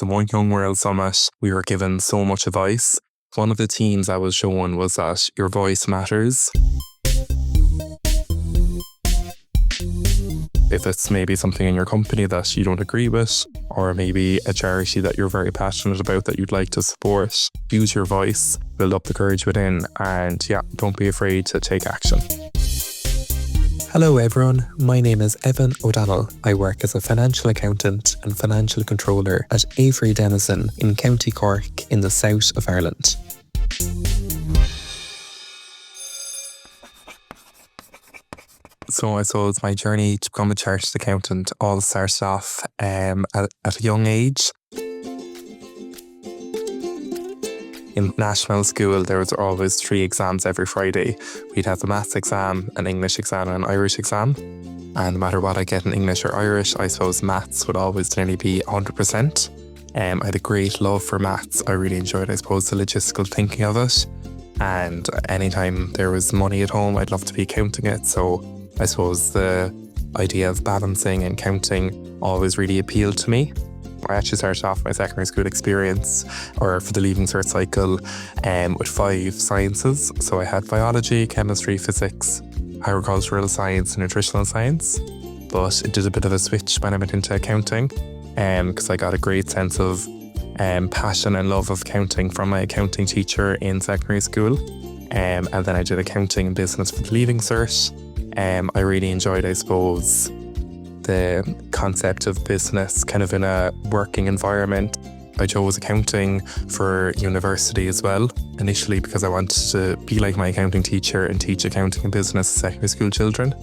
the One Young World Summit, we were given so much advice. One of the themes I was shown was that your voice matters. If it's maybe something in your company that you don't agree with, or maybe a charity that you're very passionate about that you'd like to support, use your voice, build up the courage within, and don't be afraid to take action. Hello everyone, my name is Evan O'Donnell. I work as a financial accountant and financial controller at Avery Dennison in County Cork in the south of Ireland. So I suppose my journey to become a chartered accountant all started off at a young age. In national school, there was always 3 exams every Friday. We'd have the maths exam, an English exam and an Irish exam. And no matter what I get in English or Irish, I suppose maths would always nearly be 100%. I had a great love for maths. I really enjoyed, I suppose, the logistical thinking of it. And anytime there was money at home, I'd love to be counting it. So I suppose the idea of balancing and counting always really appealed to me. I actually started off my secondary school experience, or for the Leaving Cert cycle, with 5 sciences. So I had biology, chemistry, physics, agricultural science, and nutritional science. But it did a bit of a switch when I went into accounting, because I got a great sense of passion and love of counting from my accounting teacher in secondary school. And then I did accounting and business for the Leaving Cert. I really enjoyed, I suppose, the concept of business kind of in a working environment. I chose accounting for university as well, initially because I wanted to be like my accounting teacher and teach accounting and business to secondary school children.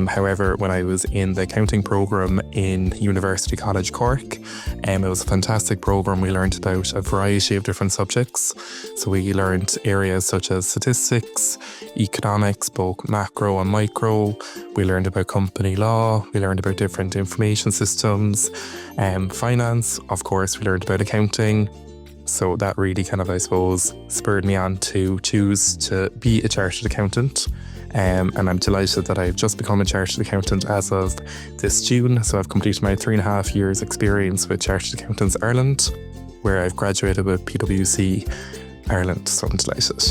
However, when I was in the accounting programme in University College Cork, it was a fantastic programme. We learned about a variety of different subjects. So we learned areas such as statistics, economics, both macro and micro. We learned about company law. We learned about different information systems, finance. Of course, we learned about accounting. So that really kind of, I suppose, spurred me on to choose to be a chartered accountant. And I'm delighted that I've just become a chartered accountant as of this June. So I've completed my 3.5 years experience with Chartered Accountants Ireland, where I've graduated with PwC Ireland. So I'm delighted.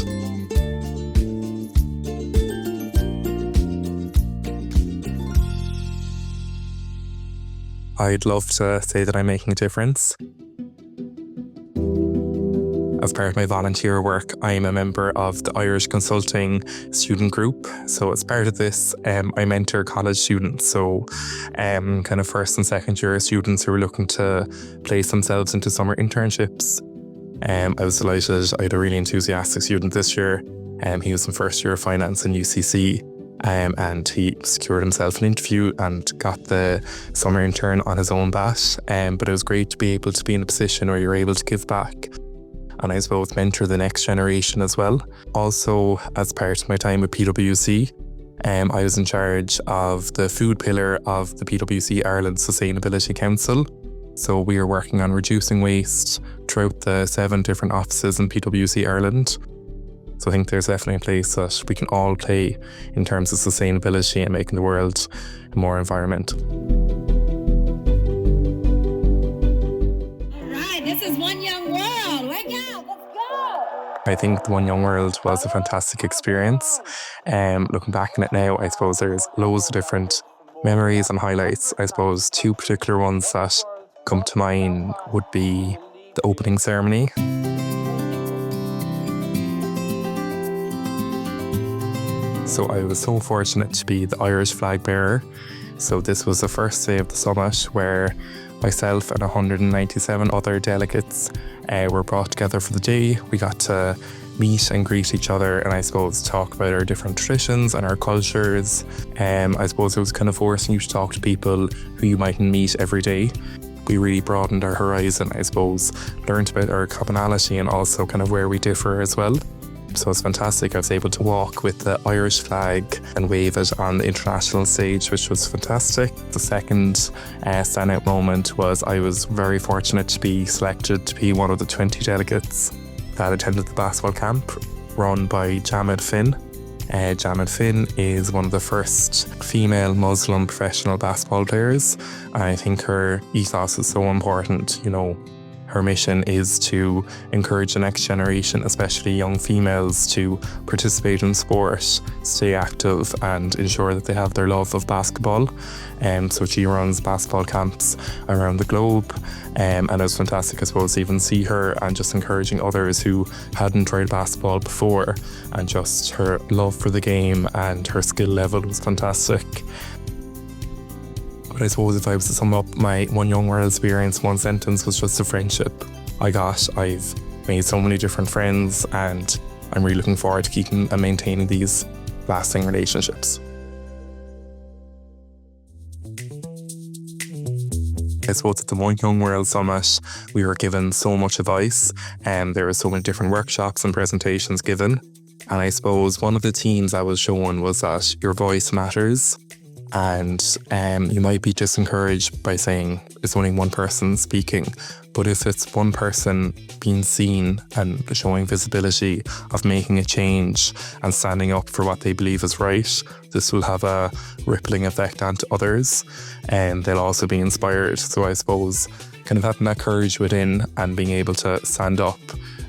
I'd love to say that I'm making a difference. As part of my volunteer work, I'm a member of the Irish Consulting Student Group. So as part of this, I mentor college students. So kind of first and second year students who are looking to place themselves into summer internships. I was delighted. I had a really enthusiastic student this year. He was in first year of finance in UCC. And he secured himself an interview and got the summer intern on his own bat. But it was great to be able to be in a position where you're able to give back. And I suppose mentor the next generation as well. Also, as part of my time with PwC, I was in charge of the food pillar of the PwC Ireland Sustainability Council. So we are working on reducing waste throughout the 7 different offices in PwC Ireland. So I think there's definitely a place that we can all play in terms of sustainability and making the world more environmental. All right, this is One Young World. Wake up, let's go. I think the One Young World was a fantastic experience. Looking back on it now, I suppose there's loads of different memories and highlights. I suppose 2 particular ones that come to mind would be the opening ceremony. So I was so fortunate to be the Irish flag bearer. So this was the first day of the summit where myself and 197 other delegates were brought together for the day. We got to meet and greet each other and I suppose talk about our different traditions and our cultures. I suppose it was kind of forcing you to talk to people who you mightn't meet every day. We really broadened our horizon, I suppose, learned about our commonality and also kind of where we differ as well. So it's fantastic. I was able to walk with the Irish flag and wave it on the international stage, which was fantastic. The second standout moment was I was very fortunate to be selected to be one of the 20 delegates that attended the basketball camp run by Jamad Fiin. Jamad Fiin is one of the first female Muslim professional basketball players. I think her ethos is so important. Her mission is to encourage the next generation, especially young females, to participate in sport, stay active, and ensure that they have their love of basketball. So she runs basketball camps around the globe, and it was fantastic, I suppose, to even see her and just encouraging others who hadn't tried basketball before, and just her love for the game and her skill level was fantastic. But I suppose if I was to sum up my One Young World experience, one sentence was just a friendship I got. I've made so many different friends, and I'm really looking forward to keeping and maintaining these lasting relationships. I suppose at the One Young World Summit, we were given so much advice, and there were so many different workshops and presentations given. And I suppose one of the themes I was shown was that your voice matters. And you might be disencouraged by saying it's only one person speaking, but if it's one person being seen and showing visibility of making a change and standing up for what they believe is right, this will have a rippling effect onto others, and they'll also be inspired. So I suppose kind of having that courage within and being able to stand up.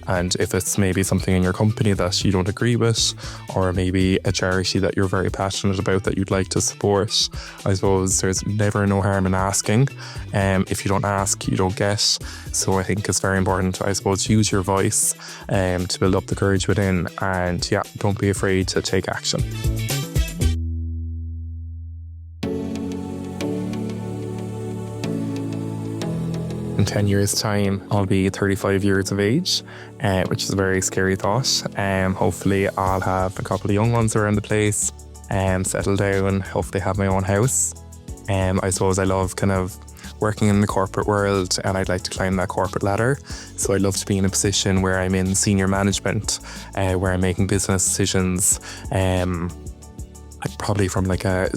And if it's maybe something in your company that you don't agree with, or maybe a charity that you're very passionate about that you'd like to support, I suppose there's never no harm in asking. If you don't ask, you don't get. So I think it's very important, I suppose, to use your voice to build up the courage within. And don't be afraid to take action. In 10 years' time, I'll be 35 years of age, which is a very scary thought. Hopefully, I'll have a couple of young ones around the place, settle down, hopefully have my own house. I suppose I love kind of working in the corporate world, and I'd like to climb that corporate ladder. So I'd love to be in a position where I'm in senior management, where I'm making business decisions, probably from like a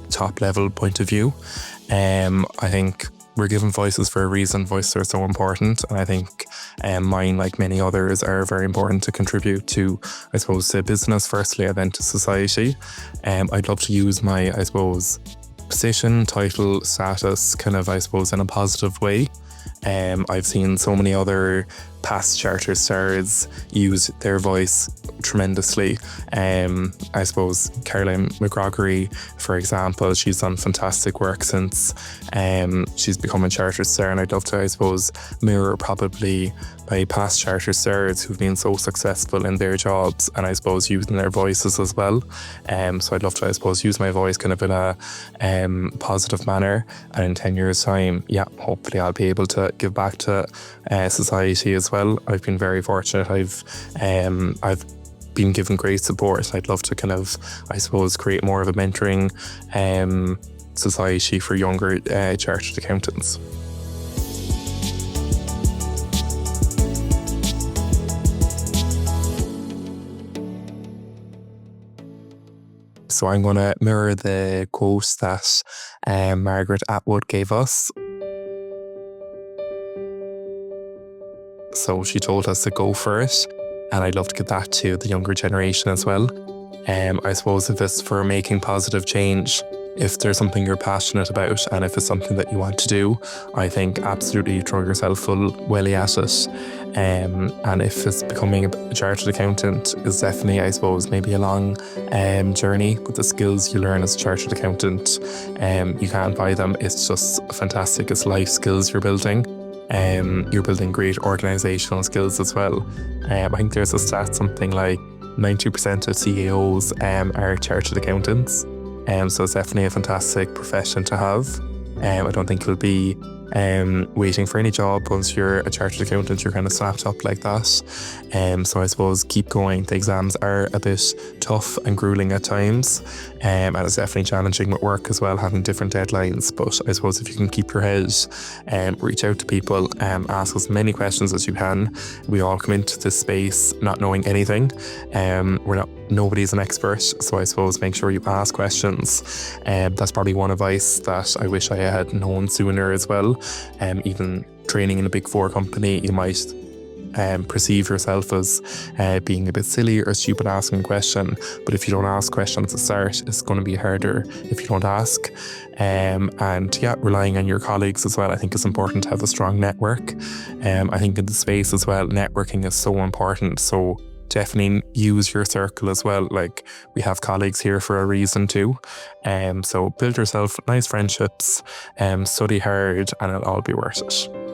top level point of view. I think we're given voices for a reason. Voices are so important, and I think mine, like many others, are very important to contribute to, I suppose, to business firstly, and then to society. I'd love to use my, I suppose, position, title, status, kind of, I suppose, in a positive way. I've seen so many other past charter stars use their voice tremendously. I suppose Caroline McGroary, for example, she's done fantastic work since she's become a charter star, and I'd love to, I suppose, mirror probably by past charter stars who've been so successful in their jobs, and I suppose using their voices as well. So I'd love to, I suppose, use my voice kind of in a positive manner, and in 10 years' time, hopefully I'll be able to give back to society as well. I've been very fortunate. I've been given great support. I'd love to kind of, I suppose, create more of a mentoring society for younger chartered accountants. So I'm going to mirror the quote that Margaret Atwood gave us. So she told us to go for it, and I'd love to give that to the younger generation as well. I suppose if it's for making positive change, if there's something you're passionate about, and if it's something that you want to do, I think absolutely throw yourself full welly at it. And if it's becoming a chartered accountant is definitely, I suppose, maybe a long journey, but the skills you learn as a chartered accountant, you can't buy them. It's just fantastic. It's life skills you're building. You're building great organisational skills as well. I think there's a stat, something like 90% of CEOs are chartered accountants. So it's definitely a fantastic profession to have. I don't think you'll be waiting for any job once you're a chartered accountant. You're kind of snapped up like that. So I suppose keep going. The exams are a bit tough and grueling at times, and it's definitely challenging with work as well, having different deadlines. But I suppose if you can keep your head, reach out to people, ask as many questions as you can. We all come into this space not knowing anything. Nobody's an expert, so I suppose make sure you ask questions. That's probably one advice that I wish I had known sooner as well. Even training in a big four company, you might perceive yourself as being a bit silly or stupid asking a question. But if you don't ask questions at the start, it's going to be harder if you don't ask. And yeah, relying on your colleagues as well. I think it's important to have a strong network. I think in the space as well, networking is so important. So definitely use your circle as well. Like, we have colleagues here for a reason too. So build yourself nice friendships, study hard, and it'll all be worth it.